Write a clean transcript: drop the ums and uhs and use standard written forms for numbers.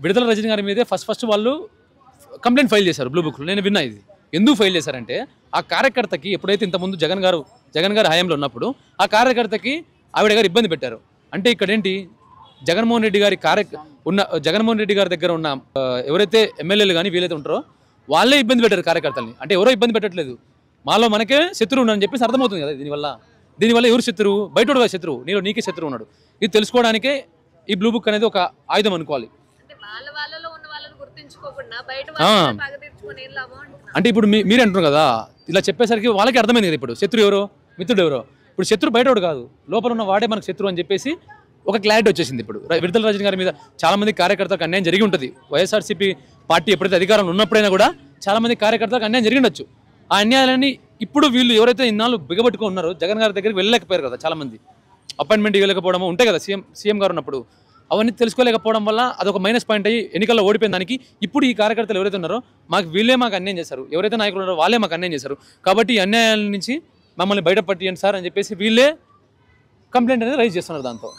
విడుదల రజనీ గారి మీదే ఫస్ట్ వాళ్ళు కంప్లైంట్ ఫైల్ చేశారు బ్లూ బుక్లో. నేను విన్నా ఇది. ఎందుకు ఫైల్ చేశారంటే ఆ కార్యకర్తకి ఎప్పుడైతే ఇంతకుముందు జగన్ గారి హయాంలో ఉన్నప్పుడు ఆ కార్యకర్తకి ఆవిడ గారు ఇబ్బంది పెట్టారు. అంటే ఇక్కడ ఏంటి, జగన్మోహన్ రెడ్డి గారి దగ్గర ఉన్న ఎవరైతే ఎమ్మెల్యేలు కానీ వీలైతే ఉంటారో వాళ్ళే ఇబ్బంది పెట్టారు కార్యకర్తల్ని. అంటే ఎవరో ఇబ్బంది పెట్టట్లేదు, మాలో మనకే శత్రువు ఉన్నాడని చెప్పేసి అర్థమవుతుంది కదా. దీనివల్ల ఎవరు శత్రువు? బయటోడు శత్రువు, నీకే శత్రువు ఉన్నాడు. ఇది తెలుసుకోవడానికే ఈ బ్లూ బుక్ అనేది ఒక ఆయుధం అనుకోవాలి. అంటే ఇప్పుడు మీరు అంటున్నారు కదా, ఇలా చెప్పేసరికి వాళ్ళకి అర్థమైంది కదా ఇప్పుడు శత్రువు ఎవరో మిత్రుడు ఎవరో. ఇప్పుడు శత్రువు బయటోడు కాదు, లోపల ఉన్న వాడే మనకు శత్రువు అని చెప్పేసి ఒక క్లారిటీ వచ్చేసింది. ఇప్పుడు విడుదల రజనీ గారి మీద చాలా మంది కార్యకర్తలకు అన్యాయం జరిగి ఉంటుంది. వైఎస్ఆర్సీపీ పార్టీ ఎప్పుడైతే అధికారంలో ఉన్నప్పుడైనా కూడా చాలా మంది కార్యకర్తలకు అన్యాయం జరిగి ఉండొచ్చు. ఆ అన్యాయాలన్నీ ఇప్పుడు వీళ్ళు ఎవరైతే ఇన్నాళ్ళు బిగబట్టుకుని ఉన్నారో జగన్ గారి దగ్గరికి వెళ్ళలేకపోయారు కదా, చాలా మంది అపాయింట్మెంట్ ఇవ్వలేకపోవడం ఉంటాయి కదా సీఎం గారు ఉన్నప్పుడు. అవన్నీ తెలుసుకోలేకపోవడం వల్ల అదొక మైనస్ పాయింట్ అయ్యి ఎన్నికల్లో ఓడిపోయిన దానికి ఇప్పుడు ఈ కార్యకర్తలు ఎవరైతే ఉన్నారో మాకు అన్యాయం చేశారు, ఎవరైతే నాయకులు ఉన్నారో వాళ్ళే మాకు అన్యాయం చేశారు, కాబట్టి ఈ అన్యాయాల నుంచి మమ్మల్ని బయటపట్టియండి సార్ అని చెప్పేసి వీళ్ళే కంప్లైంట్ అనేది రైజ్ చేస్తున్నారు దాంతో.